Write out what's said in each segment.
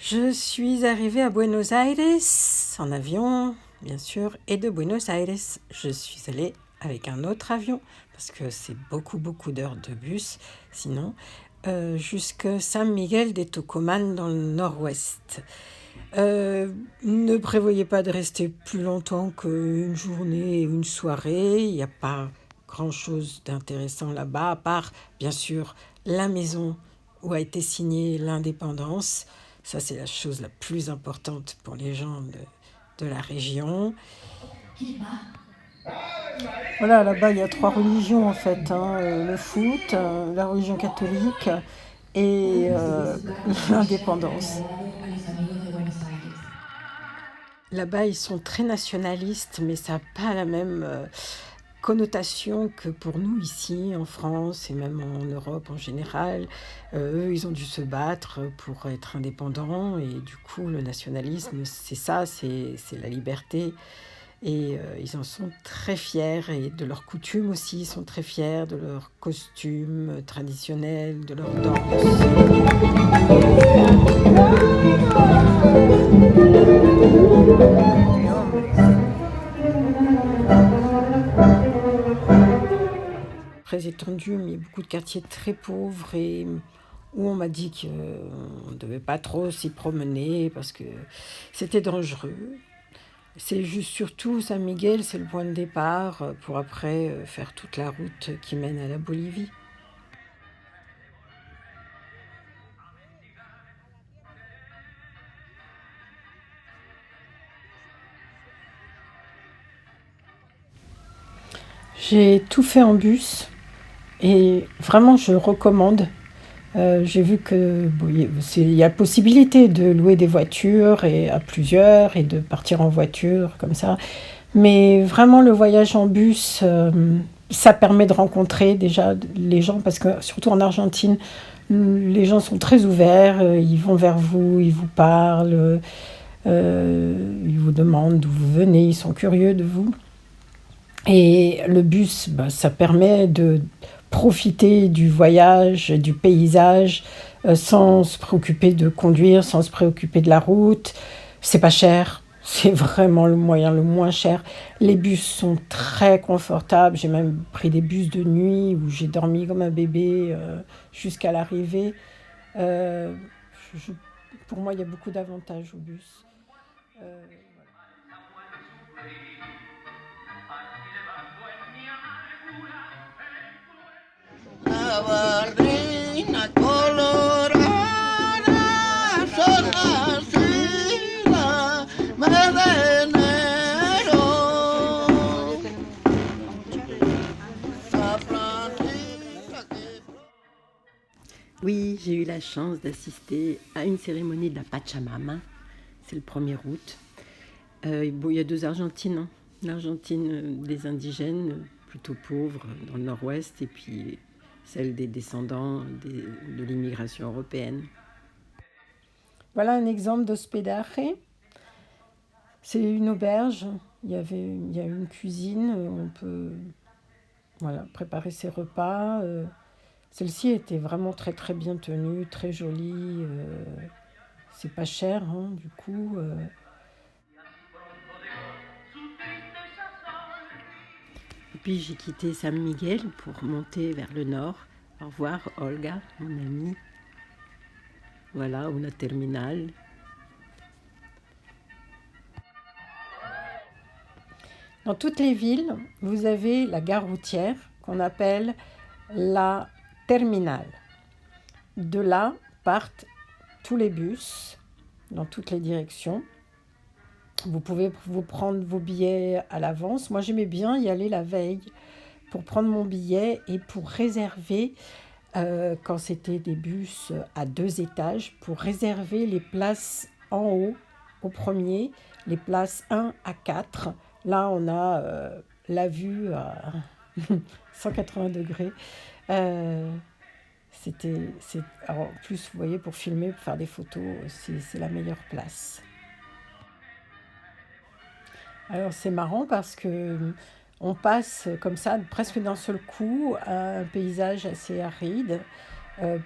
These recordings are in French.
Je suis arrivée à Buenos Aires en avion, bien sûr, et de Buenos Aires, je suis allée avec un autre avion, parce que c'est beaucoup d'heures de bus, sinon, jusqu'à San Miguel de Tucumán dans le nord-ouest. Ne prévoyez pas de rester plus longtemps qu'une journée et une soirée, il n'y a pas grand-chose d'intéressant là-bas, à part, bien sûr, la maison où a été signée l'indépendance. Ça, c'est la chose la plus importante pour les gens de la région. Voilà, là-bas, il y a trois religions en fait, hein. Le foot, la religion catholique et l'indépendance. Là-bas, ils sont très nationalistes, mais ça n'a pas la même connotation que pour nous ici en France et même en Europe en général. Eux, ils ont dû se battre pour être indépendants et du coup, le nationalisme, c'est ça, c'est la liberté. Et ils en sont très fiers et de leurs coutumes aussi, ils sont très fiers de leurs costumes traditionnels, de leurs danses. Très étendue, mais il y a beaucoup de quartiers très pauvres et où on m'a dit qu'on ne devait pas trop s'y promener parce que c'était dangereux. C'est juste surtout San Miguel, c'est le point de départ pour après faire toute la route qui mène à la Bolivie. J'ai tout fait en bus et vraiment je recommande. J'ai vu que bon, il y a possibilité de louer des voitures et à plusieurs et de partir en voiture comme ça. Mais vraiment le voyage en bus, ça permet de rencontrer déjà les gens parce que surtout en Argentine, les gens sont très ouverts, ils vont vers vous, ils vous parlent, ils vous demandent d'où vous venez, ils sont curieux de vous. Et le bus, bah, ça permet de profiter du voyage, du paysage, sans se préoccuper de conduire, sans se préoccuper de la route. C'est pas cher, c'est vraiment le moyen le moins cher. Les bus sont très confortables. J'ai même pris des bus de nuit où j'ai dormi comme un bébé jusqu'à l'arrivée. Euh, je- pour moi, il y a beaucoup d'avantages au bus. Euh, La barrina colorada son así la de enero. La plantita que Oui, j'ai eu la chance d'assister à une cérémonie de la Pachamama. C'est le 1er août. Bon, il y a deux Argentines, hein. L'Argentine des indigènes, plutôt pauvres, dans le nord-ouest, et puis celle des descendants de l'immigration européenne. voilà un exemple d'hospedaje. C'est une auberge. Il y a une cuisine. On peut voilà, préparer ses repas. Celle-ci était vraiment très bien tenue, très jolie. C'est pas cher, hein, du coup. Et puis j'ai quitté San Miguel pour monter vers le nord. Au revoir Olga, mon amie. Voilà, una terminale. Dans toutes les villes, vous avez la gare routière qu'on appelle la terminale. De là partent tous les bus dans toutes les directions. Vous pouvez vous prendre vos billets à l'avance. Moi, j'aimais bien y aller la veille pour prendre mon billet et pour réserver, quand c'était des bus à 2 étages, pour réserver les places en haut, au premier, les places 1 à 4. Là, on a la vue à 180 degrés. Euh, alors, en plus, vous voyez, pour filmer, pour faire des photos, c'est la meilleure place. Alors c'est marrant parce que on passe comme ça presque d'un seul coup à un paysage assez aride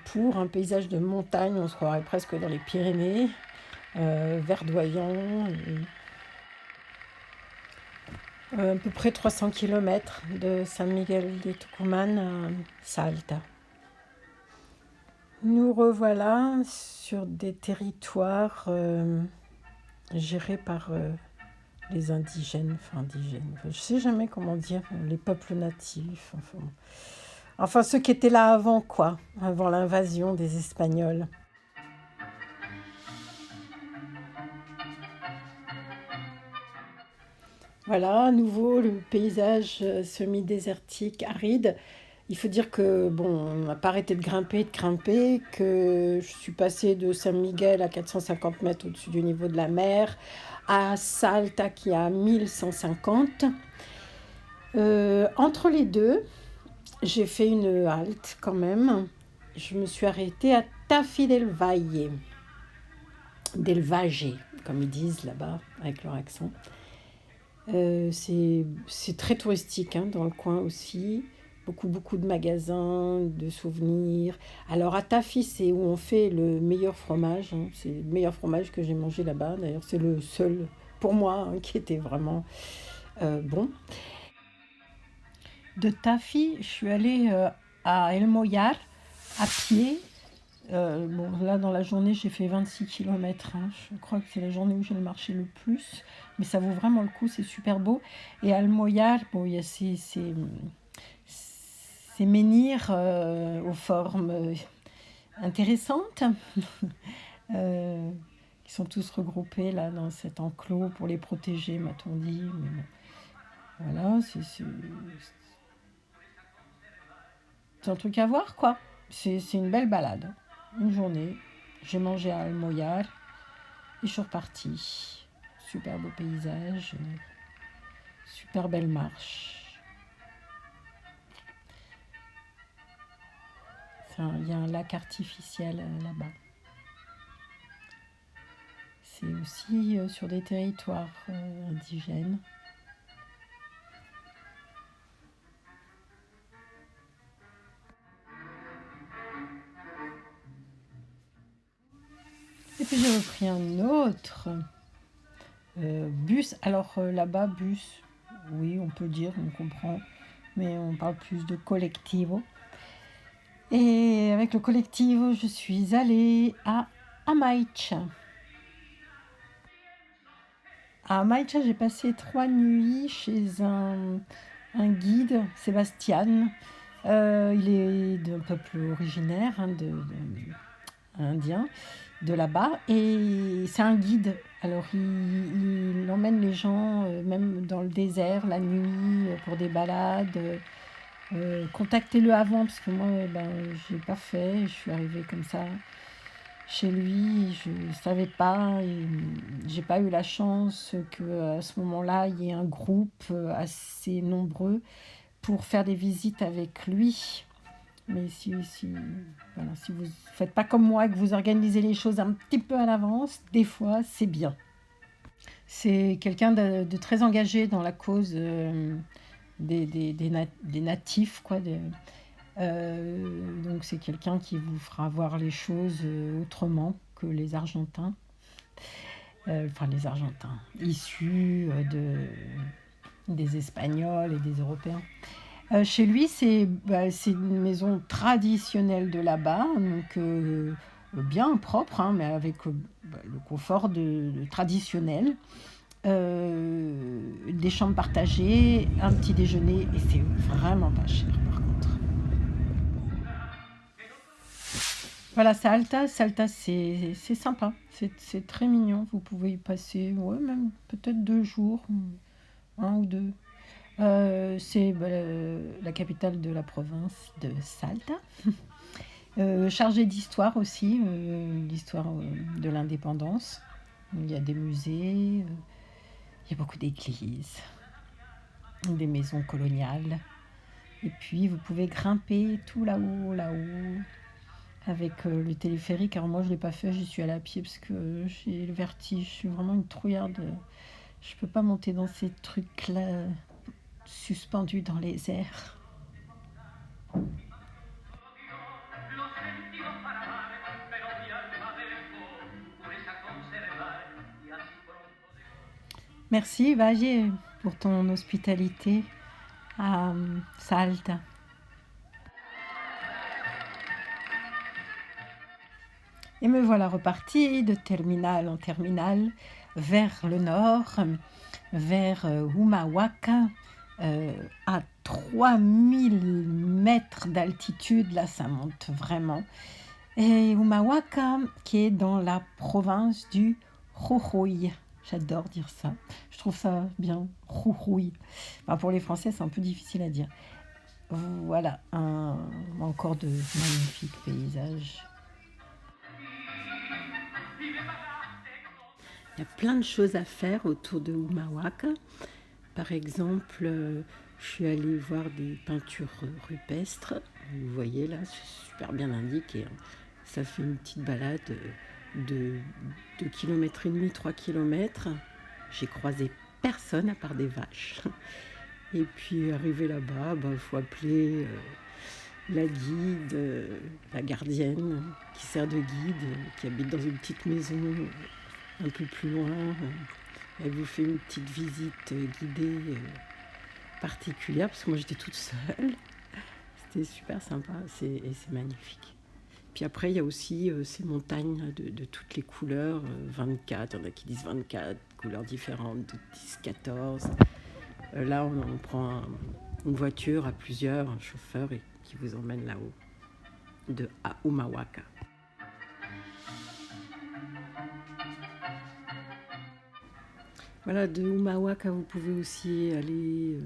pour un paysage de montagne, on se croirait presque dans les Pyrénées. verdoyant. À peu près 300 km de San Miguel de Tucumán à Salta. Nous revoilà sur des territoires gérés par les indigènes, je ne sais jamais comment dire, les peuples natifs, enfin ceux qui étaient là avant avant l'invasion des Espagnols. Voilà, à nouveau le paysage semi-désertique, aride. Il faut dire que, on n'a pas arrêté de grimper, que je suis passée de San Miguel à 450 mètres au-dessus du niveau de la mer, à Salta qui est à 1150. Entre les deux, j'ai fait une halte quand même. Je me suis arrêtée à Tafí del Valle, comme ils disent là-bas, avec leur accent. C'est très touristique dans le coin aussi. Beaucoup de magasins, de souvenirs. Alors à Tafí, c'est où on fait le meilleur fromage. C'est le meilleur fromage que j'ai mangé là-bas. D'ailleurs, c'est le seul pour moi qui était vraiment bon. De Tafí, je suis allée à El Mollar à pied. Là, dans la journée, j'ai fait 26 km. Je crois que c'est la journée où j'ai marché le plus. Mais ça vaut vraiment le coup, c'est super beau. Et à El Mollar, il y a ces menhirs aux formes intéressantes qui sont tous regroupés là, dans cet enclos pour les protéger, m'a-t-on dit. Mais bon, voilà, c'est un truc à voir, quoi. C'est une belle balade. Une journée, j'ai mangé à El Mollar et je suis repartie. Super beau paysage, super belle marche. Il y a un lac artificiel là-bas. C'est aussi sur des territoires indigènes. Et puis j'ai repris un autre bus. Alors là-bas, bus, oui, on peut dire, on comprend, mais on parle plus de collectivo. Et avec le collectivo, je suis allée à Amaicha. À Amaicha, j'ai passé 3 nuits chez un guide, Sébastien. Il est d'un peuple originaire, indien, de là-bas, et c'est un guide. Alors il emmène les gens même dans le désert la nuit pour des balades. Contactez-le avant parce que moi je l'ai pas fait, je suis arrivée comme ça chez lui, je savais pas et j'ai pas eu la chance que à ce moment-là il y ait un groupe assez nombreux pour faire des visites avec lui. Mais si vous ne faites pas comme moi, que vous organisez les choses un petit peu à l'avance, des fois, c'est bien. C'est quelqu'un de très engagé dans la cause des natifs, quoi. Donc c'est quelqu'un qui vous fera voir les choses autrement que les Argentins. Les Argentins, issus des Espagnols et des Européens. Chez lui, c'est une maison traditionnelle de là-bas, donc bien propre, mais avec le confort traditionnel. Des chambres partagées, un petit déjeuner, et c'est vraiment pas cher par contre. Voilà, Salta, c'est sympa, c'est très mignon, vous pouvez y passer, même peut-être 2 jours, 1 ou 2. C'est la capitale de la province de Salta, chargée d'histoire aussi, l'histoire de l'indépendance. Il y a des musées, il y a beaucoup d'églises, des maisons coloniales. Et puis vous pouvez grimper tout là-haut, avec le téléphérique. Alors moi je ne l'ai pas fait, j'y suis allée à pied parce que j'ai le vertige, je suis vraiment une trouillarde. Je ne peux pas monter dans ces trucs-là suspendus dans les airs. Merci, Valle, pour ton hospitalité à Salta. Et me voilà repartie de terminale en terminale vers le nord, vers Humahuaca, à 3000 mètres d'altitude. Là, ça monte vraiment. Et Humahuaca, qui est dans la province du Jujuy. J'adore dire ça. Je trouve ça bien, Jujuy. Enfin, pour les Français, c'est un peu difficile à dire. Voilà, encore de magnifiques paysages. Il y a plein de choses à faire autour de Humahuaca. Par exemple, je suis allée voir des peintures rupestres. Vous voyez là, c'est super bien indiqué. Ça fait une petite balade de 2,5 km, 3 km. J'ai croisé personne à part des vaches. Et puis arrivé là-bas, il faut appeler la guide, la gardienne qui sert de guide, qui habite dans une petite maison un peu plus loin. Elle vous fait une petite visite guidée particulière, parce que moi j'étais toute seule. C'était super sympa et c'est magnifique. Puis après, il y a aussi ces montagnes de toutes les couleurs, 24, il y en a qui disent 24 couleurs différentes, de 10, 14. Là, on prend une voiture à plusieurs, un chauffeur qui vous emmène là-haut, à Humahuaca. Voilà, de Humahuaca, vous pouvez aussi aller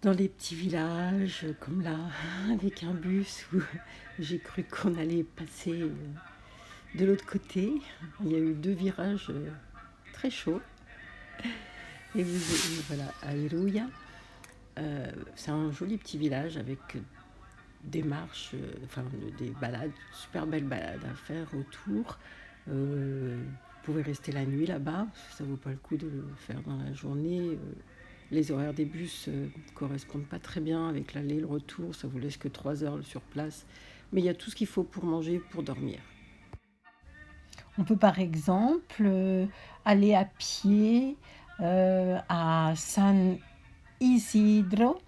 dans les petits villages, comme là, avec un bus où j'ai cru qu'on allait passer de l'autre côté. Il y a eu 2 virages très chauds. Et voilà, à Iruya, c'est un joli petit village avec des marches, des balades, super belles balades à faire autour. Vous pouvez rester la nuit là-bas, ça ne vaut pas le coup de le faire dans la journée. Les horaires des bus ne correspondent pas très bien avec l'aller et le retour, ça vous laisse que 3 heures sur place. Mais il y a tout ce qu'il faut pour manger, pour dormir. On peut par exemple aller à pied à San Isidro.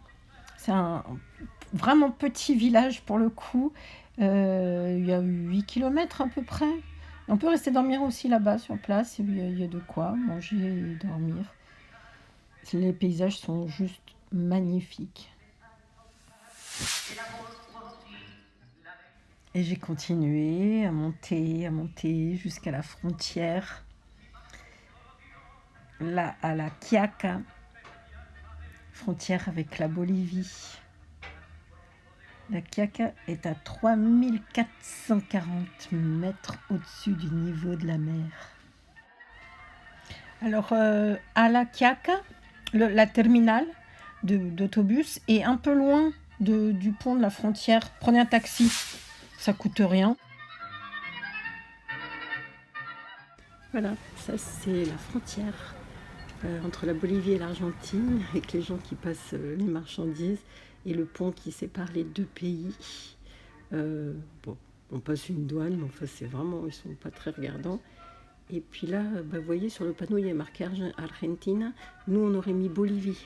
C'est un vraiment petit village pour le coup. Il y a 8 km à peu près. On peut rester dormir aussi là-bas sur place. Il y a de quoi manger et dormir. Les paysages sont juste magnifiques. Et j'ai continué à monter jusqu'à la frontière, là à la Quiaca, frontière avec la Bolivie. La Quiaca est à 3440 mètres au-dessus du niveau de la mer. Alors, à la Quiaca, la terminale d'autobus est un peu loin du pont de la frontière. Prenez un taxi, ça coûte rien. Voilà, ça c'est la frontière entre la Bolivie et l'Argentine, avec les gens qui passent les marchandises, et le pont qui sépare les 2 pays. On passe une douane, mais enfin c'est vraiment, ils sont pas très regardants. Et puis là, vous voyez sur le panneau, il y a marqué Argentine. Nous, on aurait mis Bolivie.